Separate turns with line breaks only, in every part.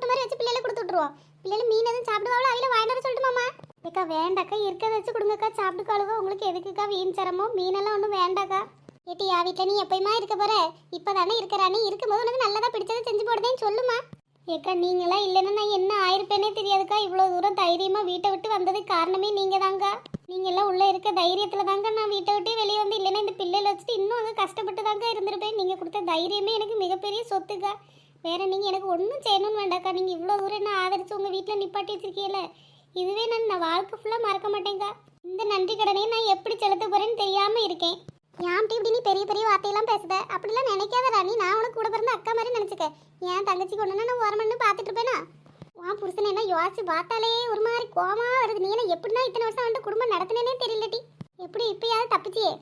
கூட்டு மாதிரி வச்சு பிள்ளைகளை கொடுத்து விட்டுருவோம். பிள்ளைகள் மீன் எதுவும் சாப்பிடுவாங்களோ அவையில வாங்கிட்டு வர சொல்லட்டுமாமா? ஏக்கா வேண்டாக்கா, இருக்கிறத வச்சு கொடுங்கக்கா, சாப்பிட்டுக்காளுவோ. உங்களுக்கு எதுக்குக்கா வீண் சிரமம்? மீனெல்லாம் ஒன்றும் வேண்டாக்கா. ஏட்டி யா வீட்டில் நீ எப்பயுமா இருக்க போற? இப்போதானே இருக்கிறா, நீ இருக்கும்போது உனக்கு நல்லதா பிடிச்சதை செஞ்சு போடுதேன்னு சொல்லுமா. ஏக்கா நீங்களாம் இல்லைன்னா நான் என்ன ஆயிருப்பேனே தெரியாதுக்கா. இவ்வளோ தூரம் தைரியமாக வீட்டை விட்டு வந்ததுக்கு காரணமே நீங்கள் தாங்க. நீங்கள்லாம் உள்ளே இருக்க தைரியத்தில் தாங்க நான் வீட்டை விட்டு வெளியே வந்து, இல்லைன்னா இந்த பிள்ளைகளை வச்சுட்டு இன்னும் அங்கே கஷ்டப்பட்டு தாங்க இருந்திருப்பேன். நீங்கள் கொடுத்த தைரியமே எனக்கு மிகப்பெரிய சொத்துக்கா. வேற நீங்கள் எனக்கு ஒன்றும் செய்யணும்னு வேண்டாக்கா. நீங்கள் இவ்வளோ தூரம் என்ன ஆதரிச்சு உங்கள் வீட்டில் நிப்பாட்டி வச்சிருக்கீங்களே, இதுவே நான் வாழ்க்கை ஃபுல்லாக மறக்க மாட்டேங்க்கா. இந்த நன்றி கடனையே நான் எப்படி செலுத்த போகிறேன்னு தெரியாமல் இருக்கேன். ஏன்ட்டி இப்படி நீ பெரிய பெரிய வார்த்தையெல்லாம் பேசுத? அப்படிலாம் நினைக்காத ராணி. நான் உனக்கு கூட பிறந்த அக்கா மாதிரி நினச்சிக்க. ஏன் தங்கச்சிக்கு ஒன்றுனா நான் ஓரமன்னு பார்த்துட்டு இருப்பேனா? உன் புருஷன் என்ன யோசிச்சு பார்த்தாலே ஒரு மாதிரி கோமா வருது. நீ என்ன எப்படின்னா இத்தனை வருஷம் வந்துட்டு குடும்பம் நடத்தினேனே தெரியலட்டி. எப்படி இப்பயாவது தப்பிச்சியே?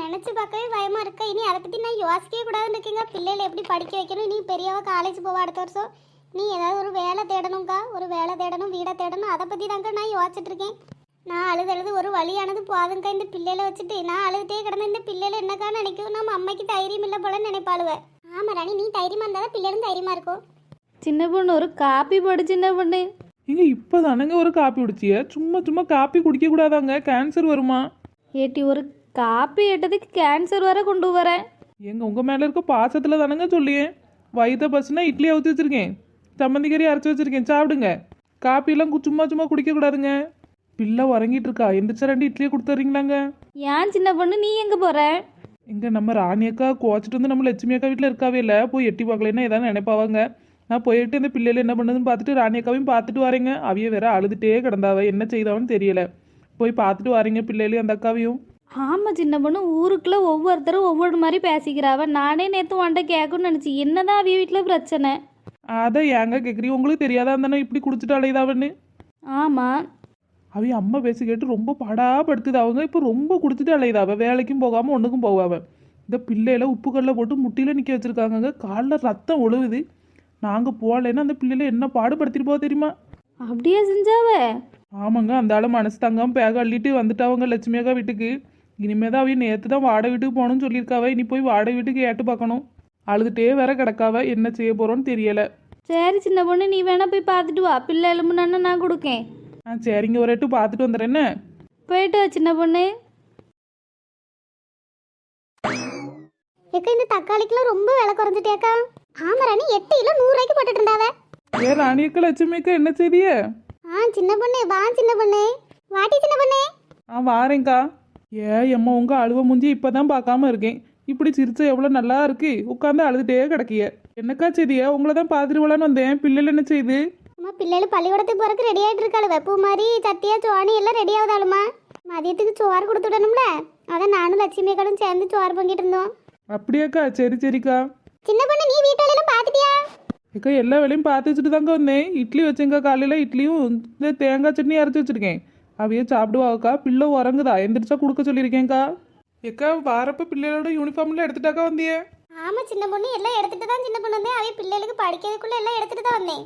நினச்சி பார்க்கவே பயமா இருக்கா. இனி அதை பற்றி நான் யோசிக்கவே கூடாதுன்னு இருக்கீங்க. பிள்ளைகளை எப்படி படிக்க வைக்கணும்? நீ பெரியவா காலேஜ் போவா அடுத்த வருஷம். நீ ஏதாவது ஒரு வேலை தேடணும்க்கா. ஒரு வேலை தேடணும், வீடை தேடணும். அதை பற்றி தாங்க நான் யோசிச்சுட்டு இருக்கேன். நான் அழுது ஒரு வழியானது போதுங்கக்கா. இந்த பிள்ளைகளை வச்சுட்டு நான் அழுதுட்டே கிடந்த இந்த பிள்ளைகளை என்னக்கா நினைக்கும்? நம்ம அம்மைக்கு தைரியம் இல்லை போல நினைப்பாளுவேன். ஆமா ராணி, நீ தைரியமா இருந்தாலும் பிள்ளைகளும் தைரியமா இருக்கும்.
சின்ன பொண்ணு ஒரு காப்பி போடு சின்ன பொண்ணு.
இங்க இப்போதானங்க ஒரு காப்பி குடிச்சிய? சும்மா சும்மா காப்பி குடிக்க கூடாதாங்க, கேன்சர் வருமா?
ஏட்டி ஒரு காப்பி ஏட்டதுக்கு கேன்சர் வர கொண்டு வரேன்.
எங்க உங்க மேல இருக்க பாசத்துல தானங்க சொல்லியேன். வயிற்ற பசுனா இட்லி அவுத்து வச்சிருக்கேன், சம்மந்திக்கறி அரைச்சி வச்சிருக்கேன், சாப்பிடுங்க. காப்பிலாம் சும்மா சும்மா குடிக்க கூடாதுங்க. பிள்ளை உறங்கிட்டு இருக்கா, எந்திரிச்சா 2 இட்லியை கொடுத்துறீங்களாங்க?
ஏன் சின்ன பொண்ணு நீ எங்கே போகிற?
இங்க நம்ம ராணி அக்கா கோச்சிட்டு வந்து நம்ம லட்சுமி அக்கா வீட்டில் இருக்காவே இல்லை, போய் எட்டி பார்க்கலன்னா ஏதாவது நினைப்பாவாங்க. நான் போயிட்டு இந்த பிள்ளைகள் என்ன பண்ணுதுன்னு பார்த்துட்டு ராணி அக்காவையும் பார்த்துட்டு வரேங்க. அவைய வேற அழுதுட்டே கிடந்தாவ, என்ன செய்தாவன்னு தெரியல. போய் பார்த்துட்டு வரீங்க பிள்ளைகளையும் அந்த அக்காவையும்.
ஆமாம் சின்ன பொண்ணு, ஊருக்குள்ளே ஒவ்வொருத்தரும் ஒவ்வொரு மாதிரி பேசிக்கிறாவ. நானே நேற்று உன்ட்ட கேட்கணும்னு நினச்சி, என்னதான் அவிய வீட்டில் பிரச்சனை?
அதை ஏங்க கேட்குறீங்க? உங்களுக்கு தெரியாதா தானே இப்படி குடிச்சிட்டு அலையுதாவன்னு?
ஆமாம்,
அவைய அம்மா பேசி கேட்டு ரொம்ப படாப்படுத்துது. அவங்க இப்போ ரொம்ப குடிச்சிட்டு அலையுதாவ, வேலைக்கும் போகாமல் ஒன்றுக்கும் போகாம. இந்த பிள்ளையில உப்பு கல்லை போட்டு முட்டியில் நிற்க வச்சுருக்காங்க. காலில் ரத்தம் ஒழுகுது. நாங்கள் போகலைன்னா அந்த பிள்ளையில என்ன பாடுபடுத்திட்டு போக தெரியுமா?
அப்படியே செஞ்சாவ?
ஆமாங்க, அந்த ஆள் மனசு தங்காமல் பேக அள்ளிட்டு வந்துட்டாவங்க லட்சுமி அக்கா வீட்டுக்கு. இனிமே தான் அவைய நேற்று தான் வாடகை வீட்டுக்கு போகணும்னு சொல்லியிருக்காவ. இனி போய் வாடகை வீட்டுக்கு ஏட்டு பார்க்கணும். அழுதுகிட்டே வேற கிடக்காவ, என்ன செய்ய போகிறோன்னு தெரியலை.
சரி சின்ன பொண்ணு, நீ வேணா போய் பார்த்துட்டு வா. பிள்ளை எலும்புனா நான் கொடுக்கேன்.
சரிங்க, ஒரு எட்டு பார்த்துட்டு வந்துடுறேன். என்ன
போயிட்டு வா சின்ன பொண்ணு.
ஏக்கா இந்த தக்காளிக்கெல்லாம் ரொம்ப விலை குறைஞ்சிட்டேக்கா. ஆமா ராணி, 8 கிலோ 100 ரூபாய்க்கு போட்டுட்டு இருந்தாவ.
ராணி அக்கா லட்சுமி அக்கா என்ன செய்திய?
சின்ன பொண்ணு வா, சின்ன பொண்ணு வாட்டி, சின்ன பொண்ணு.
வாரேங்க்கா. எம்மா உங்க அழுவ மூஞ்சி இப்பதான் பார்க்காம இருக்கேன். இப்படி சிரிச்சா எவ்வளோ நல்லா இருக்கு. உட்காந்து அழுதுட்டே கிடக்கிய. என்னக்கா செய்திய? உங்களை தான் பார்த்துட்டு வந்தேன். பிள்ளைகள் என்ன செய்யுது?
அம்மா பிள்ளைகள் பள்ளிக்கூடத்துக்கு போறதுக்கு ரெடி ஆகிட்டு இருக்காளு. வெப்பு மாதிரி சட்டியா சோனி எல்லாம் ரெடி ஆகுதாளுமா. மதியத்துக்கு சோறு கொடுத்து விடணும்ல, அதான் நானும் லட்சுமி அக்காவும் சேர்ந்து சோறு பங்கிட்டு இருந்தோம்.
அப்படியாக்கா? சரி சரிக்கா.
சின்ன பொண்ணு நீ வீட்டு வேலையெல்லாம் பார்த்துட்டியா?
அக்கா எல்லா வேலையும் பார்த்து வச்சுட்டு தாங்க வந்தேன். இட்லி வச்சேங்க்கா. காலையில் இட்லியும் இந்த தேங்காய் சட்னி அரைச்சி வச்சிருக்கேன். அவையே சாப்பிடுவாக்கா. பிள்ளை உறங்குதா, எந்திரிச்சா கொடுக்க சொல்லியிருக்கேங்க்கா. ஏக்கா வாரப்ப பிள்ளைகளோட யூனிஃபார்ம்ல எடுத்துட்டாக்கா வந்தியே?
ஆமா சின்ன பொண்ணு எல்லாம் எடுத்துட்டு தான் சின்ன பொண்ணு வந்தேன். அவைய பிள்ளைகளுக்கு படிக்கிறதுக்குள்ள எல்லாம் எடுத்துட்டு தான் வந்தேன்.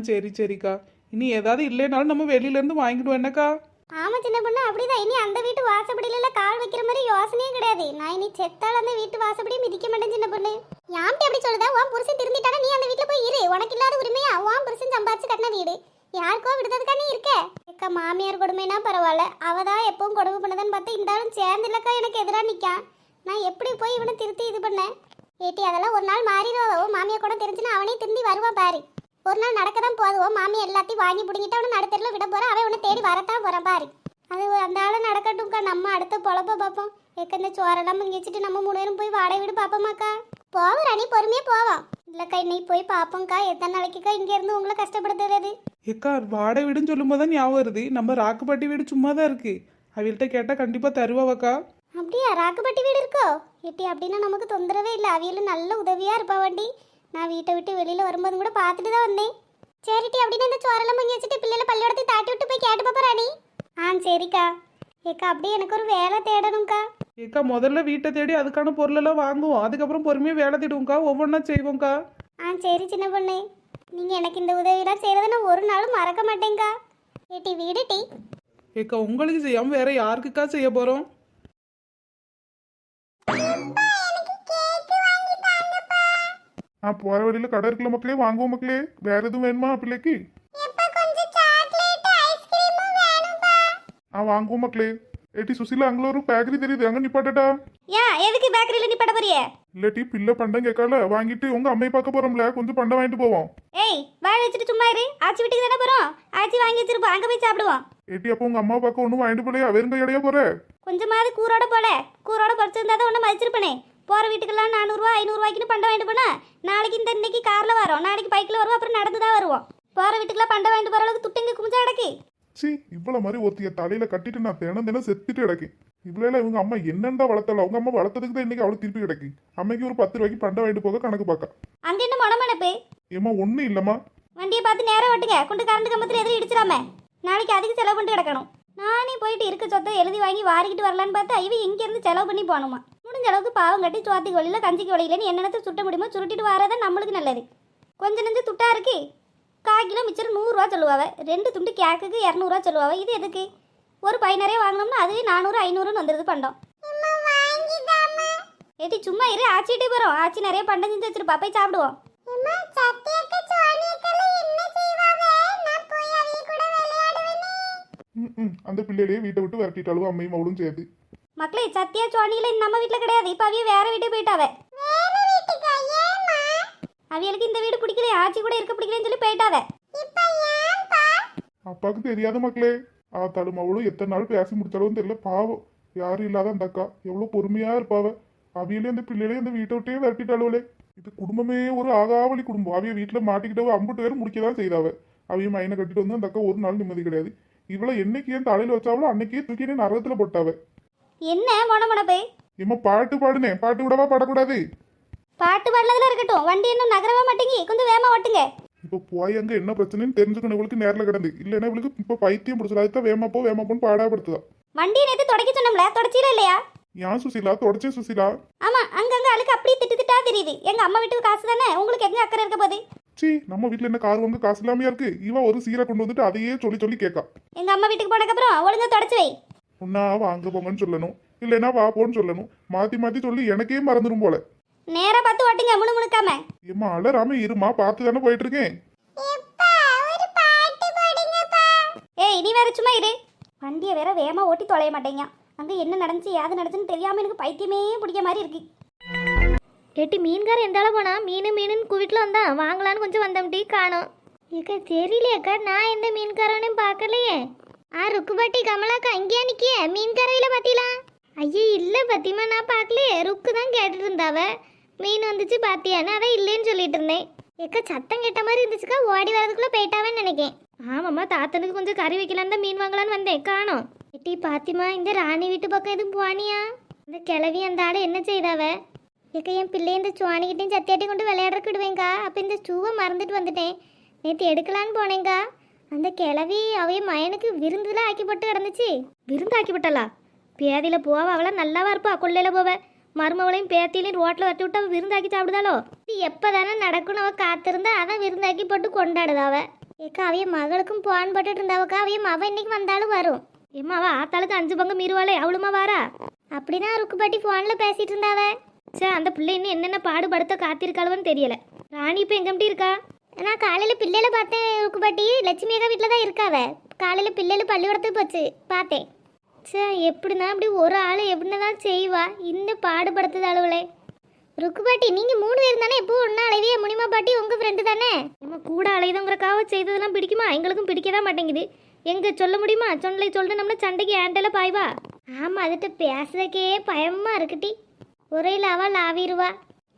சரி சரிக்கா. இனி ஏதாவது இல்லைனாலும் நம்ம வெளியிலேருந்து வாங்கிடுவோம். என்னக்கா?
ஆமா சின்ன பொண்ணு அப்படிதான். இனி அந்த வீட்டு வாசப்படியில கால் வைக்கிற மாதிரி யோசனையே கிடையாது. நான் இனி செத்தால் அந்த வீட்டு வாசப்படியை மிதிக்க மாட்டேன் சின்ன பொண்ணு. யாம்ட்டி அப்படி சொல்லுதா? உன் புருஷன் திருந்திட்டானா நீ அந்த வீட்டுல போய் இரு. உனக்கு இல்லாத உரிமையா? உன் புருஷன் சம்பாதிச்சு கட்டின வீடு யாருக்கோ விடுறதுக்கா நீ இருக்க? அக்கா மாமியார் கொடுமைனா பரவாயில்ல, அவதான் எப்பவும் கொடுமை பண்ணதான்னு பார்த்து இந்த ஆளும் சேர்ந்து இல்லக்கா எனக்கு எதிராக நிற்கான். நான் எப்படி போய் இவனை திருத்தி இது பண்ணேன்? ஏட்டி அதெல்லாம் ஒரு நாள் மாறிடுவோ. மாமியார் கூட தெரிஞ்சுன்னா அவனே திரும்பி வருவான் பாரு. ஒரு நாள் நடக்க தான் போதுவோம். மாமி எல்லாத்தையும் வாங்கி பிடிங்கிட்டு அவனை நடுத்தரில் விட போகிறான். அவன் உன்னை தேடி வரத்தான் போகிறான் பாரு. அது அந்த ஆளை நடக்கட்டும்க்கா. நம்ம அடுத்த பொழப்ப பார்ப்போம். ஏக்க இந்த சோரெல்லாம் இங்கே வச்சுட்டு நம்ம 3 பேரும் போய் வாடகை வீடு பார்ப்போமாக்கா? போவோம் ராணி, பொறுமையாக போவோம். இல்லைக்கா இன்னைக்கு போய் பார்ப்போம்க்கா. எத்தனை நாளைக்குக்கா இங்கேருந்து உங்களை கஷ்டப்படுத்துறது?
ஏக்கா வாடகை வீடுன்னு சொல்லும் போது தான் ஞாபகம் வருது. நம்ம ராக்குப்பட்டி வீடு சும்மா தான் இருக்கு. அவள்கிட்ட கேட்டால் கண்டிப்பாக தருவாக்கா.
அப்படியா? ராக்குப்பட்டி வீடு இருக்கோ? ஏட்டி அப்படின்னா நமக்கு தொந்தரவே இல்லை. அவியலும் நல்ல உதவியாக இருப்பா வண்டி. நான் வீட்டை விட்டு வெளியில் வரும்போது கூட பார்த்துட்டு தான் வந்தேன். சரிட்டி அப்படின்னு இந்த சோரெல்லாம் வாங்கி வச்சுட்டு பிள்ளைகளை பள்ளியோடத்தை தாட்டி விட்டு போய் கேட்டு பாப்பா ராணி. சரிக்கா. ஏக்கா அப்படியே எனக்கு ஒரு வேலை தேடணும்க்கா.
ஏக்கா முதல்ல வீட்டை தேடி அதுக்கான பொருளெல்லாம் வாங்குவோம். அதுக்கப்புறம் பொறுமையாக வேலை தேடுவோம்க்கா. ஒவ்வொன்றா செய்வோம்க்கா.
சரி சின்ன பொண்ணு, நீங்கள் எனக்கு இந்த உதவியெல்லாம் செய்கிறத நான் ஒரு நாளும் மறக்க மாட்டேங்க்கா. ஏட்டி வீடு டீ.
ஏக்கா உங்களுக்கு செய்யாமல் வேற யாருக்குக்கா செய்ய போகிறோம்?
போற வழியில கடை இருக்குல்ல மக்களே, வாங்குவோம் மக்களே. வேற எதுவும் வேணுமா பிள்ளைக்கு? வாங்குவோம் மக்களே. ஏட்டி சுசிலா, அங்கே ஒரு பேக்கரி தெரியுது, அங்க நிப்பாட்டா?
ஏன் எதுக்கு பேக்கரியில் நிப்பாட்ட போறியே?
இல்லாட்டி பிள்ளை பண்டம் கேட்கல, வாங்கிட்டு உங்க அம்மையை பார்க்க போறோம்ல, கொஞ்சம் பண்டம் வாங்கிட்டு போவோம்.
ஏய் வாய் வச்சுட்டு சும்மா இரு. ஆச்சி வீட்டுக்கு தானே போறோம், ஆச்சி வாங்கி வச்சிருப்போம், அங்க போய் சாப்பிடுவோம்.
ஏட்டி அப்போ உங்க அம்மா பார்க்க ஒன்றும் வாங்கிட்டு போலையா? வெறும் கையடையா போற?
கொஞ்சமாவது கூரோட போல, கூரோட பறிச்சிருந்தா தான் ஒன்று மதிச்சிருப்பனே. போற வீட்டுக்கெல்லாம் 400 500 பண்டம் வாங்கிட்டு போனா, நாளைக்கு இந்த இன்னைக்கு கார்ல வரோம், நாளைக்கு பைக்ல வருவோம், அப்புறம் நடந்து தான் வருவோம். போற வீட்டுக்கெல்லாம் பண்டம் வாங்கிட்டு போற அளவுக்கு துட்டுங்க குமிஞ்சா கிடக்கு.
சி, இவ்வளவு மாதிரி ஒருத்திய தலையில கட்டிட்டு நான் தினம் செத்துட்டு கிடக்கு. இவ்வளவு இவங்க அம்மா என்னண்டா வளர்த்தல, அவங்க அம்மா வளர்த்ததுக்கு தான் இன்னைக்கு அவளுக்கு திருப்பி கிடக்கு. அம்மைக்கு ஒரு 10 ரூபாய்க்கு பண்டம் வாங்கிட்டு போக கணக்கு பார்க்க.
அங்க என்ன மனமனப்பு?
ஏமா ஒன்றும் இல்லம்மா.
வண்டியை பார்த்து நேரம் ஓட்டுங்க, கொண்டு கரண்ட் கம்பத்துல எதிரி இடிச்சிடாம. நாளைக்கு அதுக்கு செலவு பண்ணிட்டு கிடக்கணும். நானே போயிட்டு இருக்க சொத்தை எழுதி வாங்கி வாரிக்கிட்டு வரலான்னு பார்த்தா இவ இங்க இருந்து செலவு பண்ணி போகணுமா? முடிஞ்ச அளவுக்கு பாவம் கட்டி சோத்துக்கு வழியில கஞ்சிக்கு வழியிலன்னு என்னென்னத்தை சுட்ட முடியுமோ சுருட்டிட்டு வரதான் நம்மளுக்கு நல்லது. கொஞ்சம் நெஞ்சு துட்டா இருக்கு. 1/4 கிலோ மிச்சர் 100 ரூபா சொல்லுவாவ, 2 துண்டு கேக்குக்கு 200 ரூபா சொல்லுவாவ. இது எதுக்கு? ஒரு பை நிறைய வாங்கினோம்னா அதுவே 400 500ன்னு வந்துடுது பண்டம். ஏட்டி சும்மா இரு, ஆச்சிட்டே போறோம். ஆச்சி நிறைய பண்டம் செஞ்சு வச்சிருப்பா, போய் சாப்பிடுவோம்.
அந்த பிள்ளையிலேயே வீட்டை விட்டு விரட்டிட்டாலும் அம்மையும் அவளும் சேர்த்து.
மக்களே, சத்யா சுவானியில நம்ம வீட்டுல கிடையாது, இப்ப அவிய வேற வீட்டுக்கு போயிட்டாவ. அவியலுக்கு இந்த வீடு பிடிக்கல, ஆச்சி கூட இருக்க பிடிக்கலன்னு சொல்லி போயிட்டாவ.
அப்பாவுக்கு தெரியாத மக்களே, ஆத்தாலும் அவளும் எத்தனை நாள் பேசி முடிச்சாலும் தெரியல. பாவம், யாரும் இல்லாத அந்த அக்கா எவ்வளவு பொறுமையா இருப்பாவ. அவியிலே அந்த பிள்ளையிலே அந்த வீட்டை விட்டே விரட்டிட்டாளுவலே. இது குடும்பமே ஒரு ஆகாவளி குடும்பம். அவிய வீட்டுல மாட்டிக்கிட்டவ 50 பேரும் முடிக்கதான் செய்தாவ. அவிய மைனை கட்டிட்டு வந்து அந்த அக்கா ஒரு நாள் நிம்மதி கிடையாது. இவளை என்னைக்கு ஏன் தலையில வச்சாவளோ அன்னைக்கே தூக்கினே நரகத்துல போட்டாவ.
என்ன மொனமொனப்பே?
ஏமா பாட்டு பாடுனே, பாட்டு விடவா பாடக்கூடாது?
பாட்டு பாடலதுல இருக்கட்டும், வண்டி இன்னும் நகரவே மாட்டேங்கி, கொஞ்சம் வேகமா ஓட்டுங்க.
இப்போ போய் அங்க என்ன பிரச்சனைன்னு தெரிஞ்சுக்கணும் இவளுக்கு நேரில் கிடந்து. இல்லைன்னா இவளுக்கு இப்ப பைத்தியம் பிடிச்சல, அதுதான் வேமாப்போன்னு பாடாப்படுத்துதா.
வண்டியை நேற்று தொடக்க சொன்னோம்ல, தொடச்சில இல்லையா?
ஏன் சுசிலா தொடச்சே சுசிலா?
ஆமா, அங்கங்க அழுக்கு அப்படியே திட்டு திட்டா தெரியுது. எங்க அம்மா வீட்டுக்கு காசு தானே, உங்களுக்கு எங்க அக்கறை இருக்க போகுது?
சி, நம்ம வீட்டுல என்ன கார் வாங்க காசு இல்லாமையா இருக்கு? இவ ஒரு சீரை கொண்டு வந்துட்டு அதையே சொல்லி சொல்லி கேட்கா.
எங்க அம்மா வீட்டுக்கு போனதுக்கப்புறம் ஒழுங்கா தொடச்சு வை.
ஒன்னா வாங்க போங்கன்னு சொல்லணும், இல்லைன்னா வா போன்னு சொல்லணும். மாத்தி மாத்தி சொல்லி எனக்கே மறந்துடும் போல.
நேரா பார்த்து ஓட்டுங்க, முணுமுணுக்காம.
ஏமா அலறாம இருமா, பார்த்து தானே போயிட்டு இருக்கேன்.
ஏய் நீ வேற சும்மா இரு. வண்டியை வேற வேகமா ஓட்டி தொலைய மாட்டேங்க. அங்க என்ன நடந்துச்சு யாது நடந்துச்சுன்னு தெரியாம எனக்கு பைத்தியமே பிடிக்க மாதிரி இருக்கு. ஏட்டி மீன்கார எந்தால போனா? மீனுன்னு வீட்டில் வந்தா வாங்கலான்னு கொஞ்சம் வந்தோம்டி, காணோம். ஏக்கா தெரியலையக்கா, நான் எந்த மீன்காரனையும் பார்க்கலையே. ருக்குபாட்டி கமலாக்கா இங்கேயா நிக்கிய? மீன்காரையில பாத்தீங்களா? ஐயே இல்ல பத்தியமா, நான் பார்க்கலையே. ருக்கு தான் கேட்டுட்டு இருந்தாவ, மீன் வந்துச்சு பாத்தியான்னு. அதான் இல்லைன்னு சொல்லிட்டு இருந்தேன். ஏக்கா சத்தம் கேட்ட மாதிரி இருந்துச்சுக்கா, ஓடி வரதுக்குள்ள போயிட்டாவேன்னு நினைக்கேன். ஆமாம்மா, தாத்தனுக்கு கொஞ்சம் கறி வைக்கலான்னு தான் மீன் வாங்கலான்னு வந்தேன், காணோம். எட்டி பாத்திமா, இந்த ராணி வீட்டு பக்கம் எதுவும் போனியா? இந்த கிளவி அந்த ஆளு என்ன செய்தாவ? ஏக்கா என் பிள்ளைய இந்த சுவானிக்கிட்டையும் சத்தியாட்டையும் கொண்டு விளையாடுறக்கிடுவேங்க்கா. அப்போ இந்த ஷூவை மறந்துட்டு வந்துட்டேன், நேற்று எடுக்கலான்னு போனேங்க்கா. அந்த கிளவி அவைய மயனுக்கு விருந்துல ஆக்கி போட்டு கிடந்துச்சு. விருந்து ஆக்கி போட்டலா? பேதியில் போவா, அவளை நல்லாவா இருப்பா? கொள்ளையில போவ மருமவளையும் பேத்தியிலையும் ரோட்டில் வட்டி விட்டு அவள் விருந்தாக்கி சாப்பிடுதாளோ? இது எப்போ தானே நடக்கும்னு அவள் காத்திருந்தா, அதான் விருந்தாக்கி போட்டு கொண்டாடுதாவ. ஏக்கா அவைய மகளுக்கும் போன் போட்டுட்டு இருந்தாவக்கா. அவைய மவ இன்னைக்கு வந்தாலும் வரும். ஏம்மா அவள் ஆத்தாளுக்கு 5 பங்கு மீறுவாளே, அவளுமா வாரா? அப்படிதான் ருக்குபாட்டி ஃபோனில் பேசிட்டு இருந்தாவ. சே, அந்த பிள்ளை இன்னும் என்னென்ன பாடுபடுத்த காத்திருக்காளுவன்னு தெரியல. ராணி இப்போ எங்கம்ட்டி இருக்கா? நான் காலையில் பிள்ளையில பார்த்தேன் ருக்குபாட்டி. லட்சுமி அக்கா வீட்டில் தான் இருக்காவ. காலையில் பிள்ளைகள் பள்ளிக்கூடத்துக்கு போச்சு, பார்த்தேன். சே, எப்படின்னா அப்படி ஒரு ஆள் எப்படின்னா தான் செய்வா, இன்னும் பாடுபடுத்துது அளவுலே. ருக்குபாட்டி நீங்கள் 3 பேர் தானே எப்போ ஒன்றா அலைவியே? முனிமா பாட்டி உங்கள் ஃப்ரெண்டு தானே? நம்ம கூட அலையுதோங்கிறக்காக செய்ததெல்லாம் பிடிக்குமா? எங்களுக்கும் பிடிக்க தான் மாட்டேங்குது. எங்கே சொல்ல முடியுமா? சொல்லிட்டு நம்மள சண்டைக்கு ஏண்டல பாய்வா. ஆமாம், அதுகிட்ட பேசுறதுக்கே பயமாக இருக்குட்டி. ஒரேல அவள் ஆவிடுவா.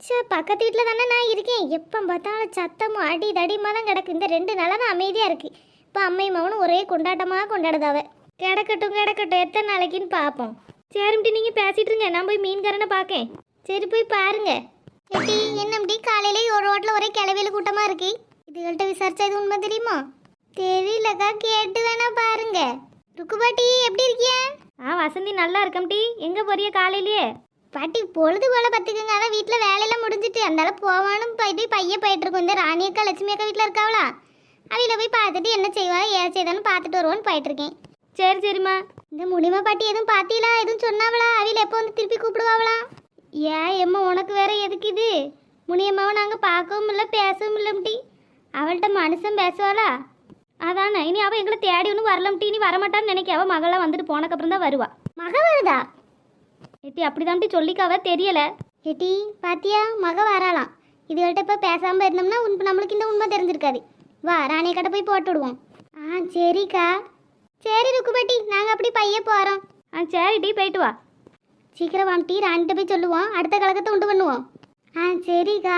சே, பக்கத்து வீட்டில் தானே நான் இருக்கேன். எப்போ பார்த்தாலும் சத்தமும் அடி தடிமா தான் கிடக்கு. இந்த 2 நாளாக தான் அமைதியாக இருக்குது. இப்போ அம்மையும் மகனும் ஒரே கொண்டாட்டமாக கொண்டாடுதாவ. கிடக்கட்டும் எத்தனை நாளைக்குன்னு பார்ப்போம். சரிம்டி, நீங்கள் பேசிட்டு இருங்க, நான் போய் மீன்காரனை பார்க்கேன். சரி போய் பாருங்க. எட்டி என்னம்டி காலையிலே ஒரு ரோட்டில் ஒரே கிளவியில் கூட்டமாக இருக்கு. இதுகள்கிட்ட விசாரிச்சா இது உண்மை தெரியுமா? தெரியலக்கா, கேட்டு வேணா பாருங்க. ருக்குபாட்டி எப்படி இருக்கிய? வசந்தி நல்லா இருக்கம்டி. எங்கே போறிய காலையிலேயே? பாட்டி பொழுது போல பார்த்துக்கோங்க, அதான் வீட்டில் வேலையெல்லாம் முடிஞ்சிட்டு அந்தால போவானும் போயிட்டு போயிட்டு இருக்கோம். இந்த ராணி அக்கா லட்சுமி அக்கா வீட்டில் இருக்காவளா? அவையில போய் பார்த்துட்டு என்ன செய்வா ஏன் செய்தாலும் பார்த்துட்டு வருவோன்னு போயிட்டு இருக்கேன். சரிம்மா. இந்த முனிமா பாட்டி எதுவும் பார்த்தீங்களா? எதுவும் சொன்னாவளா? அவையில எப்போ வந்து திருப்பி கூப்பிடுவாவளா? ஏன் எம்மா உனக்கு வேற எதுக்கு இது? முனியம்மாவை நாங்கள் பார்க்கவும் இல்லை பேசவும் இல்லைம்டி. அவள்கிட்ட மனுஷன் பேசுவாளா? அதானே இனி அவள் எங்களை தேடி ஒன்றும் வரலம்டி. இனி வரமாட்டான்னு நினைக்க. அவள் மகளாக வந்துட்டு போனக்கப்புறம் தான் வருவா.
மக வருதா?
ஏட்டி அப்படிதான்ட்டி சொல்லிக்காவ தெரியலை.
ஏட்டி பாத்தியா, மக வராளாம். இதுகள்கிட்ட இப்போ பேசாமல் இருந்தோம்னா நம்மளுக்கு இந்த உண்மை தெரிஞ்சிருக்காது. வா ராணியை கடை போய் போட்டு விடுவோம். ஆ சரிக்கா. சரி ருக்கு பாட்டி, நாங்கள் அப்படி பைய போகிறோம்.
சரிட்டி போயிட்டு வா.
சீக்கிரம் வாம்டி, ராணிகிட்ட போய் சொல்லுவோம். அடுத்த கலக்கத்தை உண்டு பண்ணுவோம். சரிக்கா.